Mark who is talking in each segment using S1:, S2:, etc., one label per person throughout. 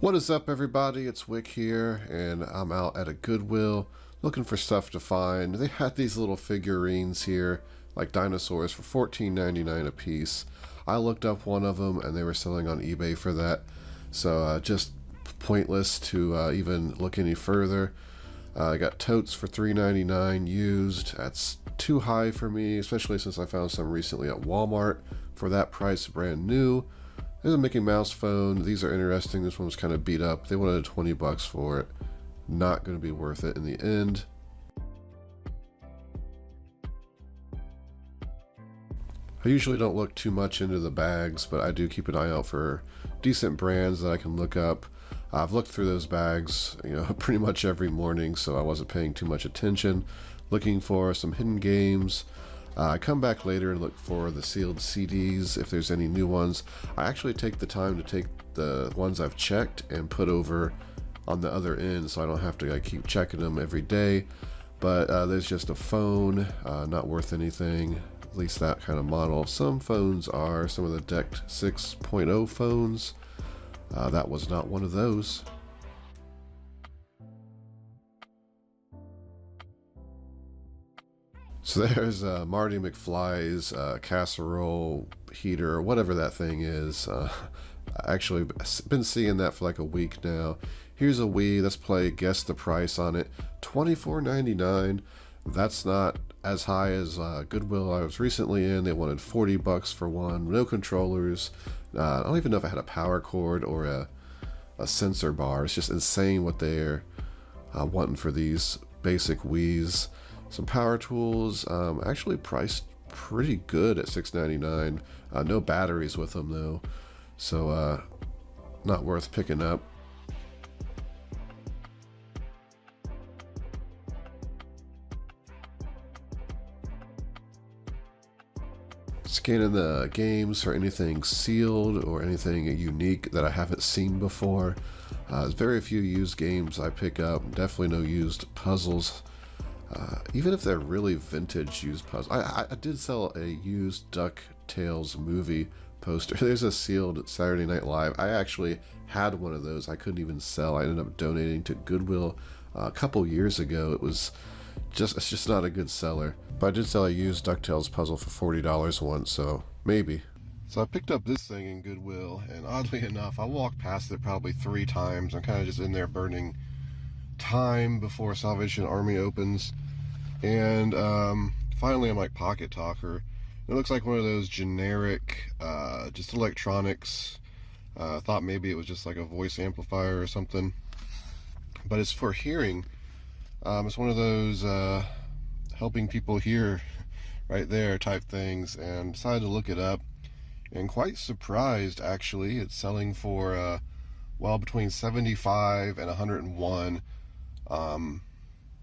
S1: What is up, everybody? It's Wick here, and I'm out at a Goodwill looking for stuff to find. They had these little figurines here, like dinosaurs, for $14.99 a piece. I looked up one of them, and they were selling on eBay for that, so just pointless to even look any further. I got totes for $3.99 used. That's too high for me, especially since I found some recently at Walmart for that price, brand new. There's a Mickey Mouse phone. These are interesting. This one was kind of beat up. They wanted 20 bucks for it. Not going to be worth it in the end. I usually don't look too much into the bags, but I do keep an eye out for decent brands that I can look up. I've looked through those bags, pretty much every morning, so I wasn't paying too much attention. Looking for some hidden games. I come back later and look for the sealed CDs if there's any new ones. I actually take the time to take the ones I've checked and put over on the other end, so I don't have to keep checking them every day. But there's just a phone, not worth anything, at least that kind of model. Some phones are, some of the DECT 6.0 phones. That was not one of those. So there's Marty McFly's casserole heater, or whatever that thing is. Actually been seeing that for like a week now. Here's a Wii. Let's play Guess the Price on it. $24.99. That's not as high as Goodwill I was recently in. They wanted 40 bucks for one. No controllers. I don't even know if I had a power cord or a sensor bar. It's just insane what they're wanting for these basic Wiis. Some power tools, actually priced pretty good at $6.99. No batteries with them though, so not worth picking up. Scanning the games for anything sealed or anything unique that I haven't seen before. There's very few used games I pick up, definitely no used puzzles. Even if they're really vintage used puzzles. I did sell a used DuckTales movie poster. There's a sealed Saturday Night Live. I actually had one of those. I couldn't even sell. I ended up donating to Goodwill a couple years ago. It's just not a good seller. But I did sell a used DuckTales puzzle for $40 once, so maybe. So I picked up this thing in Goodwill, and oddly enough, I walked past it probably 3 times. I'm kind of just in there burning time before Salvation Army opens, and finally I'm like, Pocket Talker. It looks like one of those generic just electronics. Thought maybe it was just like a voice amplifier or something, but it's for hearing. It's one of those helping people hear right there type things, and decided to look it up, and quite surprised actually. It's selling for well, between 75 and 101,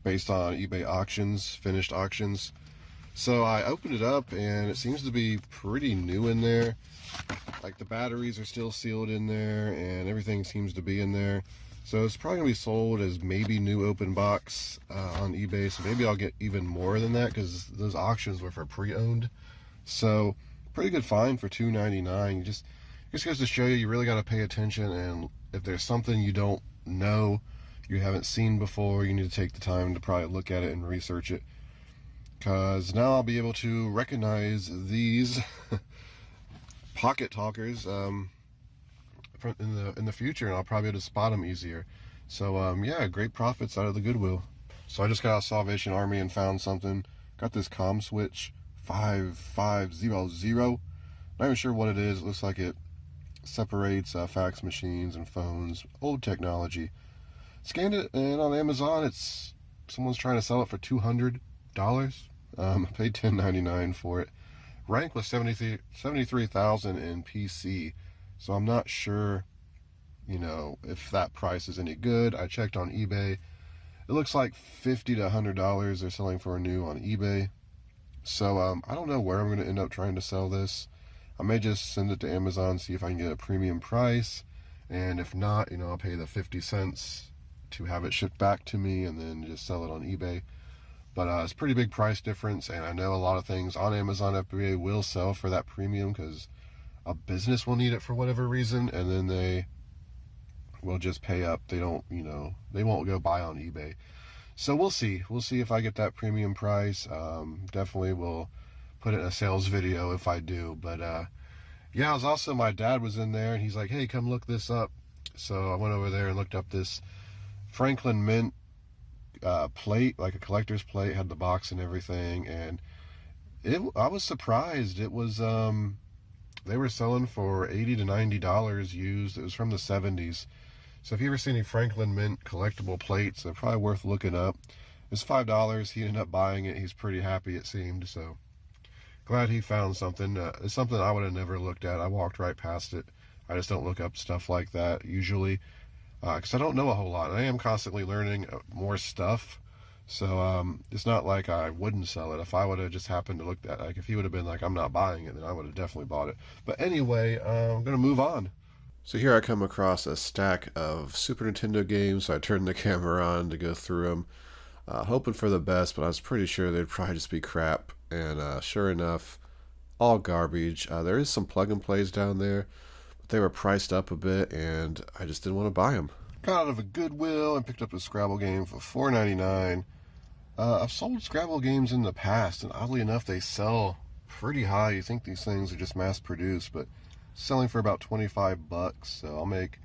S1: based on eBay auctions, finished auctions. So I opened it up, and it seems to be pretty new in there. Like the batteries are still sealed in there, and everything seems to be in there. So it's probably gonna be sold as maybe new open box on eBay. So maybe I'll get even more than that, because those auctions were for pre-owned. So pretty good find for $2.99. Just goes to show you really got to pay attention, and if there's something you don't know, you haven't seen before, you need to take the time to probably look at it and research it, because now I'll be able to recognize these Pocket Talkers in the future, and I'll probably be able to spot them easier. So yeah, great profits out of the Goodwill. So I just got out of Salvation Army and found something. Got this comm switch 5500. Not even sure what it is. It looks like it separates fax machines and phones. Old technology. Scanned it, and on Amazon someone's trying to sell it for $200. I paid $10.99 for it. Rank was 73,000 in PC, so I'm not sure if that price is any good. I checked on eBay. It looks like $50 to $100 they're selling for a new on eBay. So I don't know where I'm going to end up trying to sell this. I may just send it to Amazon, see if I can get a premium price, and if not, I'll pay the 50 cents to have it shipped back to me, and then just sell it on eBay. But it's a pretty big price difference, and I know a lot of things on Amazon FBA will sell for that premium, because a business will need it for whatever reason, and then they will just pay up. They don't, they won't go buy on eBay. So we'll see. We'll see if I get that premium price. Definitely will put it in a sales video if I do. But yeah, I was also, my dad was in there and he's like, hey, come look this up. So I went over there and looked up this Franklin Mint plate, like a collector's plate, had the box and everything. And I was surprised. It was, they were selling for $80 to $90 used. It was from the 70s. So if you ever see any Franklin Mint collectible plates, they're probably worth looking up. It's $5. He ended up buying it. He's pretty happy, it seemed. So glad he found something. It's something I would have never looked at. I walked right past it. I just don't look up stuff like that usually because I don't know a whole lot. I am constantly learning more stuff. So it's not like I wouldn't sell it. If I would have just happened to look at, like, if he would have been like, I'm not buying it, then I would have definitely bought it. But anyway, I'm going to move on. So here I come across a stack of Super Nintendo games. So I turned the camera on to go through them, hoping for the best, but I was pretty sure they'd probably just be crap. And sure enough, all garbage. There is some plug and plays down there, but they were priced up a bit, and I just didn't want to buy them. Got out of a Goodwill and picked up a Scrabble game for $4.99. I've sold Scrabble games in the past, and oddly enough, they sell pretty high. You think these things are just mass-produced, but selling for about 25 bucks. So I'll make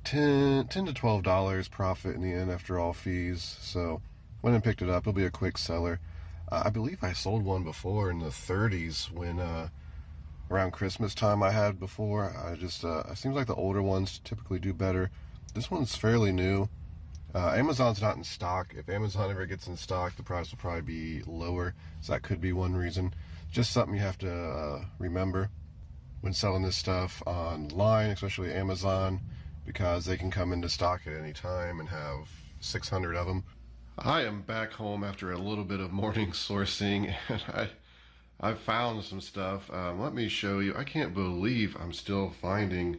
S1: $10 to $12 profit in the end after all fees. So went and picked it up. It'll be a quick seller. I believe I sold one before in the 30s when around Christmas time I had before. It seems like the older ones typically do better. This one's fairly new. Amazon's not in stock. If Amazon ever gets in stock, the price will probably be lower. So that could be one reason. Just something you have to remember when selling this stuff online, especially Amazon, because they can come into stock at any time and have 600 of them. I am back home after a little bit of morning sourcing, and I found some stuff. Let me show you. I can't believe I'm still finding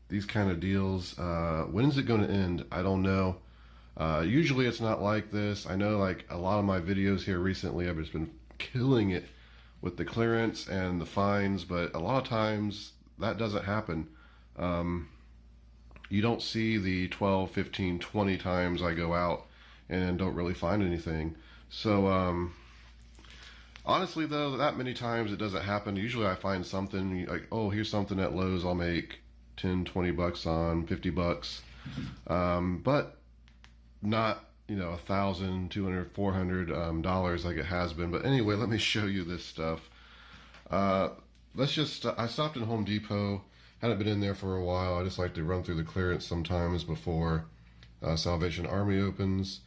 S1: these kind of deals. When is it going to end? I don't know. Usually it's not like this. I know, like, a lot of my videos here recently, I've just been killing it with the clearance and the finds, but a lot of times that doesn't happen. You don't see the 12, 15, 20 times I go out and don't really find anything. So honestly though, that many times it doesn't happen. Usually I find something like, oh, here's something at Lowe's I'll make 10, 20 bucks on, 50 bucks. But not, $1,000, $200, $400 like it has been. But anyway, let me show you this stuff. I stopped in Home Depot. Hadn't been in there for a while. I just like to run through the clearance sometimes before Salvation Army opens.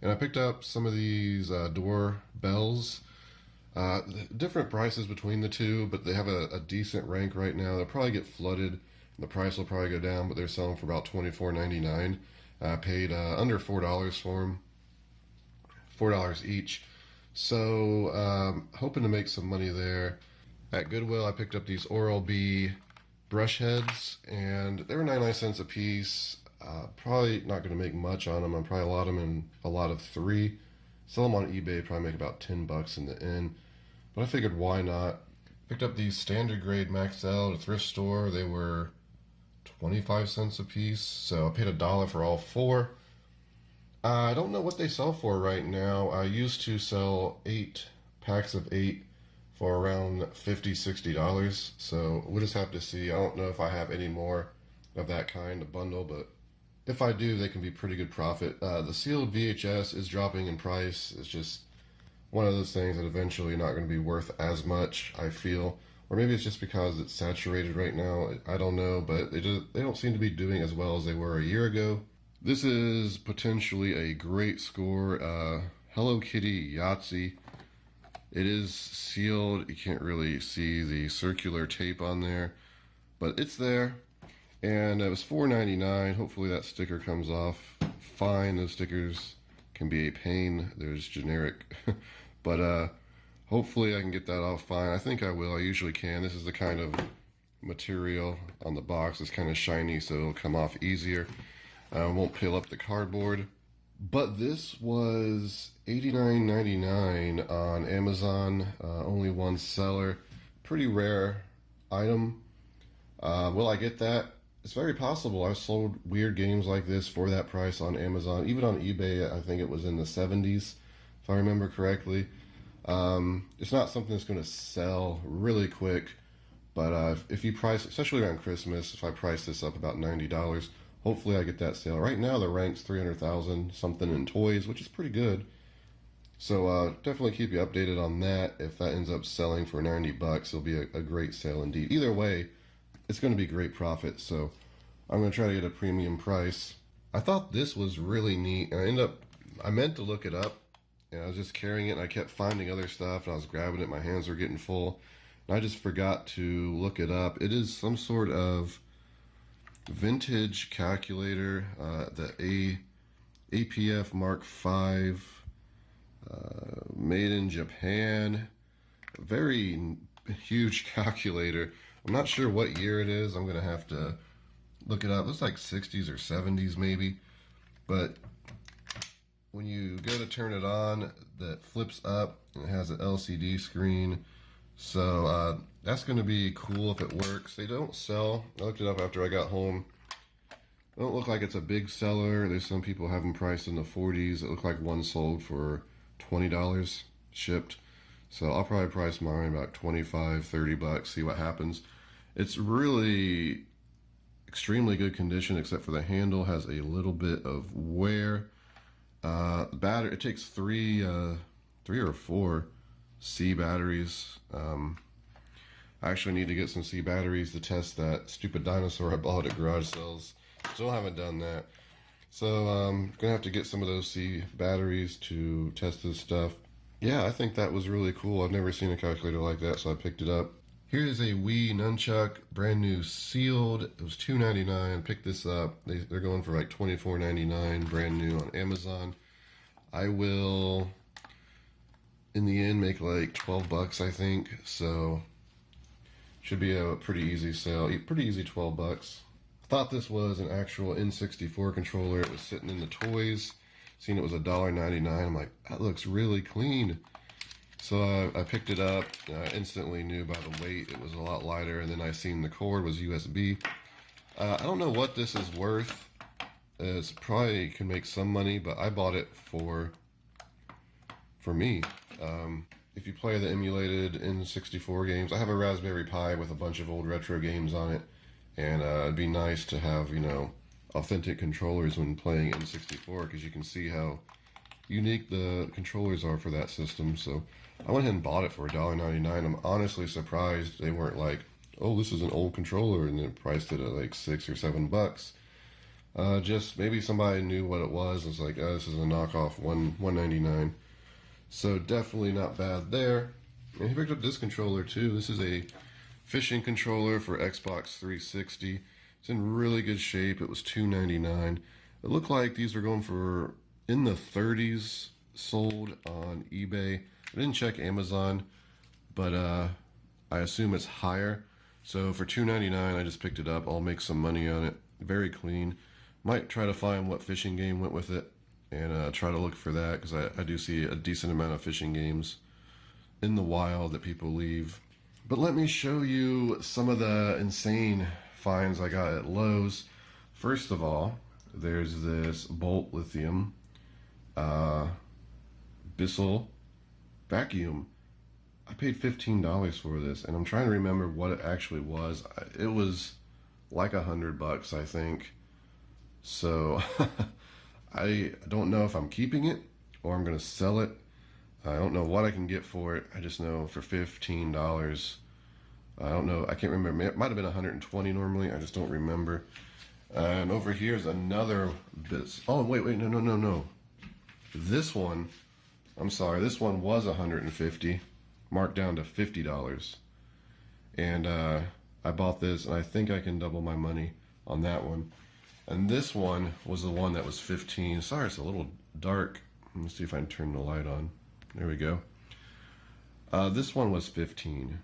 S1: And I picked up some of these door bells. Different prices between the two, but they have a decent rank right now. They'll probably get flooded, and the price will probably go down, but they're selling for about $24.99. I paid under $4 for them, $4 each. So hoping to make some money there. At Goodwill, I picked up these Oral-B brush heads, and they were 99 cents a piece. Probably not going to make much on them. I'll probably lot them in a lot of 3. Sell them on eBay, probably make about 10 bucks in the end. But I figured, why not? Picked up these standard grade Max L at a thrift store. They were 25 cents a piece, so I paid $1 for all 4. I don't know what they sell for right now. I used to sell 8 packs of 8 for around $50, $60. So we'll just have to see. I don't know if I have any more of that kind of bundle, but if I do, they can be pretty good profit. The sealed VHS is dropping in price. It's just one of those things that eventually not going to be worth as much, I feel. Or maybe it's just because it's saturated right now. I don't know, but they don't seem to be doing as well as they were a year ago. This is potentially a great score. Hello Kitty Yahtzee. It is sealed. You can't really see the circular tape on there, but it's there. And it was $4.99. Hopefully that sticker comes off fine. Those stickers can be a pain. There's generic. But hopefully I can get that off fine. I think I will. I usually can. This is the kind of material on the box. It's kind of shiny, so it'll come off easier. Won't peel up the cardboard. But this was $89.99 on Amazon. Only one seller. Pretty rare item. Will I get that? It's very possible. I've sold weird games like this for that price on Amazon. Even on eBay, I think it was in the 70s, if I remember correctly. It's not something that's going to sell really quick, but if you price, especially around Christmas, if I price this up about $90, hopefully I get that sale. Right now, the rank's 300,000 something in toys, which is pretty good. So definitely keep you updated on that. If that ends up selling for 90 bucks, it'll be a great sale indeed. Either way, it's going to be great profit. So I'm going to try to get a premium price. I thought this was really neat, and I meant to look it up, and I was just carrying it, and I kept finding other stuff, and I was grabbing it. My hands were getting full, and I just forgot to look it up. It is some sort of vintage calculator, the APF Mark V. Made in Japan. A very huge calculator. I'm not sure what year it is. I'm gonna have to look it up. It's like 60s or 70s maybe. But when you go to turn it on, that flips up and it has an LCD screen. So that's gonna be cool if it works. They don't sell. I looked it up after I got home. It don't look like it's a big seller. There's some people have them priced in the 40s. It looked like one sold for $20 shipped. So I'll probably price mine about 25, 30 bucks, see what happens. It's really extremely good condition, except for the handle has a little bit of wear. Battery, it takes three or four C batteries. I actually need to get some C batteries to test that stupid dinosaur I bought at garage sales. Still haven't done that. So I'm gonna have to get some of those C batteries to test this stuff. Yeah, I think that was really cool. I've never seen a calculator like that, so I picked it up. Here is a Wii nunchuck, brand new, sealed. It was $2.99. Picked this up. They're going for like $24.99, brand new on Amazon. I will, in the end, make like 12 bucks, I think. So should be a pretty easy sale. Pretty easy 12 bucks. Thought this was an actual N64 controller. It was sitting in the toys. Seen it was $1.99. I'm like, that looks really clean. So I picked it up. I instantly knew by the weight it was a lot lighter. And then I seen the cord was USB. I don't know what this is worth. It's probably can make some money, but I bought it for me. If you play the emulated N64 games, I have a Raspberry Pi with a bunch of old retro games on it. And it'd be nice to have, you know, authentic controllers when playing N64, because you can see how unique the controllers are for that system. So I went ahead and bought it for $1.99. I'm honestly surprised they weren't like, oh, this is an old controller, and then priced it at like $6 or $7. Just maybe somebody knew what it was. It's like, oh, this is a knockoff, $1.99. So definitely not bad there. And he picked up this controller too. This is a fishing controller for Xbox 360. It's in really good shape. It was $2.99. It looked like these were going for in the 30s, sold on eBay. I didn't check Amazon, but I assume it's higher. So for $2.99, I just picked it up. I'll make some money on it. Very clean. Might try to find what fishing game went with it and try to look for that, because I do see a decent amount of fishing games in the wild that people leave. But let me show you some of the insane finds I got at Lowe's. First of all, there's this Bolt Lithium Bissell vacuum. I paid $15 for this, and I'm trying to remember what it actually was. It was like $100, I think. So I don't know if I'm keeping it or I'm gonna sell it. I don't know what I can get for it. I just know for $15. I don't know. I can't remember. It might have been $120 normally. I just don't remember. And over here's another bit. Oh, wait, no. This one, I'm sorry. This one was $150, marked down to $50. And I bought this, and I think I can double my money on that one. And this one was the one that was $15. Sorry, it's a little dark. Let me see if I can turn the light on. There we go. This one was $15,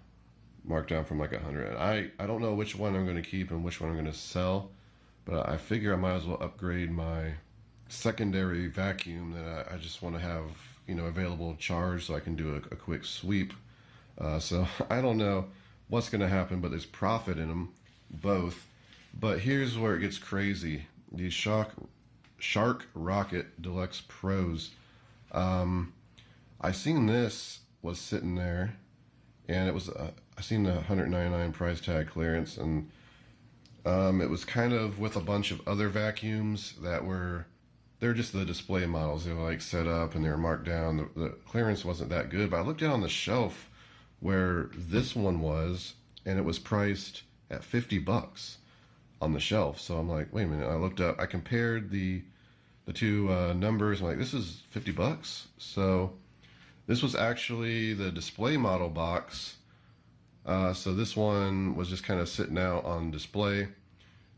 S1: marked down from like $100. I don't know which one I'm going to keep and which one I'm going to sell, but I figure I might as well upgrade my secondary vacuum that I just want to have, you know, available charge so I can do a quick sweep. So I don't know what's going to happen, but there's profit in them both. But here's where it gets crazy. These Shark Rocket Deluxe Pros. I seen this was sitting there, and it was I seen the $199 price tag clearance, and it was kind of with a bunch of other vacuums that they're just the display models. They were like set up and they were marked down. The clearance wasn't that good, but I looked down on the shelf where this one was, and it was priced at $50 on the shelf. So I'm like, wait a minute. I looked up, I compared the two numbers. I'm like, this is $50. So this was actually the display model box. So this one was just kind of sitting out on display.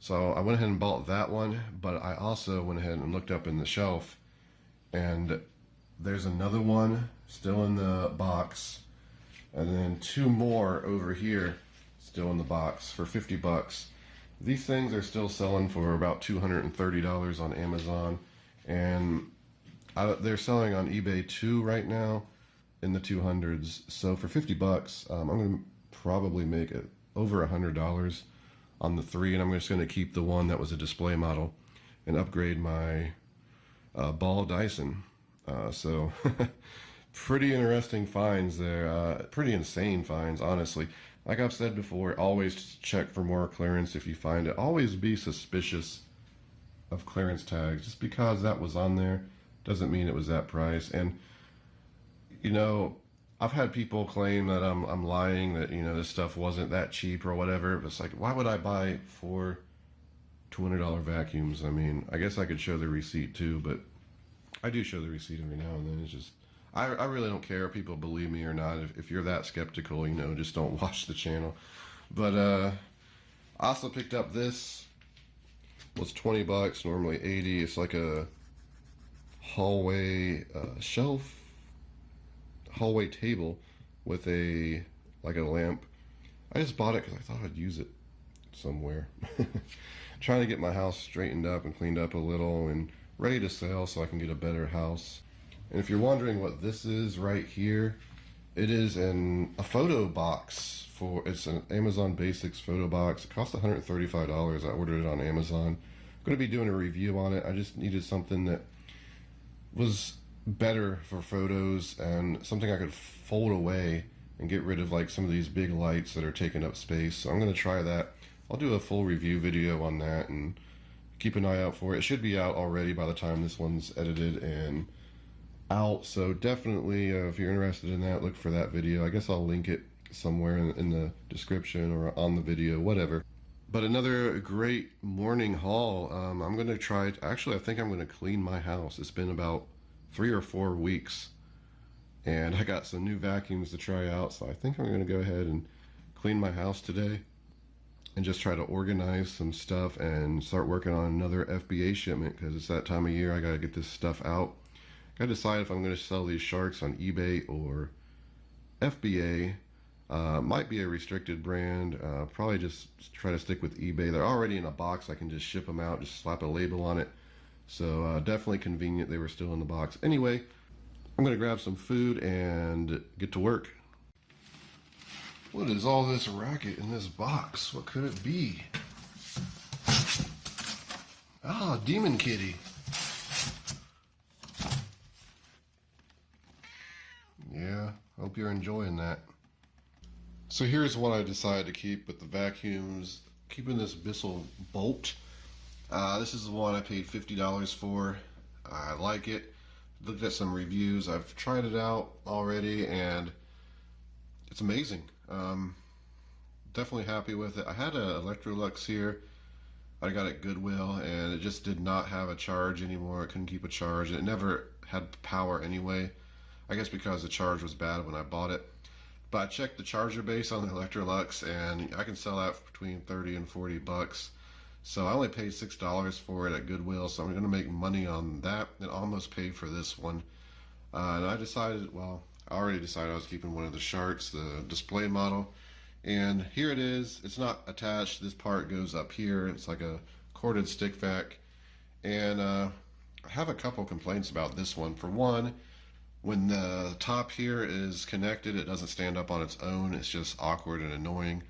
S1: So I went ahead and bought that one, but I also went ahead and looked up in the shelf, and there's another one still in the box, and then two more over here still in the box for $50. These things are still selling for about $230 on Amazon, and they're selling on eBay too right now in the 200s. So for $50, I'm going to probably make it over $100 on the three, and I'm just going to keep the one that was a display model and upgrade my ball Dyson. So pretty interesting finds there. Pretty insane finds, honestly. Like I've said before, always check for more clearance if you find it. Always be suspicious of clearance tags. Just because that was on there doesn't mean it was that price. And you know, I've had people claim that I'm lying, that, you know, this stuff wasn't that cheap or whatever. But it's like, why would I buy 4 $200 vacuums? I mean, I guess I could show the receipt too, but I do show the receipt every now and then. It's just, I really don't care if people believe me or not. If you're that skeptical, you know, just don't watch the channel. But I also picked up this. Was $20, normally $80. It's like a hallway hallway table with a lamp. I just bought it because I thought I'd use it somewhere. Trying to get my house straightened up and cleaned up a little and ready to sell so I can get a better house. And if you're wondering what this is right here, it is a photo box. It's an Amazon Basics photo box. It cost $135. I ordered it on Amazon. I'm going to be doing a review on it. I just needed something that was better for photos and something I could fold away and get rid of like some of these big lights that are taking up space. So I'm going to try that. I'll do a full review video on that and keep an eye out for it. It should be out already by the time this one's edited and out. So definitely, if you're interested in that, look for that video. I guess I'll link it somewhere in the description or on the video, whatever. But another great morning haul. I'm going to try, actually I think I'm going to clean my house. It's been about 3 or 4 weeks and I got some new vacuums to try out, so I think I'm going to go ahead and clean my house today and just try to organize some stuff and start working on another FBA shipment, because it's that time of year. I got to get this stuff out. Got to decide if I'm going to sell these sharks on eBay or FBA. Might be a restricted brand. Probably just try to stick with eBay. They're already in a box. I can just ship them out, just slap a label on it. So definitely convenient. They were still in the box. Anyway, I'm going to grab some food and get to work. What is all this racket in this box? What could it be? Ah, Demon Kitty. Yeah, hope you're enjoying that. So here's what I decided to keep with the vacuums. Keeping this Bissell Bolt. This is the one I paid $50 for. I like it. Looked at some reviews. I've tried it out already and it's amazing. Definitely happy with it. I had a Electrolux here. I got it at Goodwill and it just did not have a charge anymore. It couldn't keep a charge. It never had power anyway. I guess because the charge was bad when I bought it. But I checked the charger base on the Electrolux and I can sell that for between 30 and 40 bucks. So I only paid $6 for it at Goodwill, so I'm going to make money on that and almost paid for this one. And I decided, well, I already decided I was keeping one of the sharks, the display model. And here it is. It's not attached. This part goes up here. It's like a corded stick vac. And I have a couple complaints about this one. For one, when the top here is connected, it doesn't stand up on its own. It's just awkward and annoying.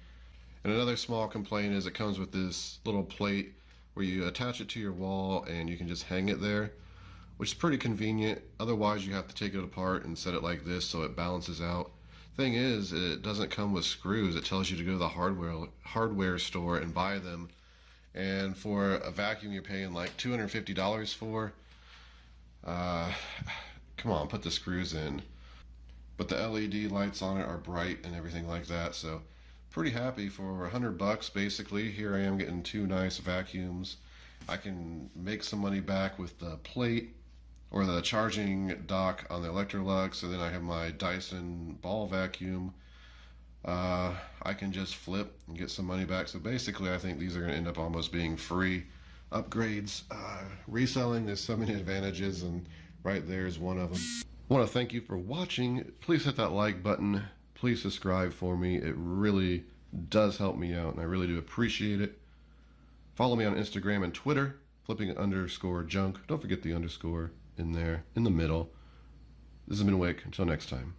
S1: And another small complaint is it comes with this little plate where you attach it to your wall and you can just hang it there, which is pretty convenient. Otherwise, you have to take it apart and set it like this so it balances out. Thing is, it doesn't come with screws. It tells you to go to the hardware store and buy them. And for a vacuum you're paying like $250 for, come on, put the screws in. But the LED lights on it are bright and everything like that, so pretty happy. For $100 basically. Here I am getting two nice vacuums. I can make some money back with the plate or the charging dock on the Electrolux, and then I have my Dyson ball vacuum. I can just flip and get some money back. So basically I think these are going to end up almost being free upgrades. Reselling, there's so many advantages, and right there is one of them. I want to thank you for watching. Please hit that like button. Please subscribe for me. It really does help me out, and I really do appreciate it. Follow me on Instagram and Twitter, flipping_junk. Don't forget the underscore in there, in the middle. This has been Wick. Until next time.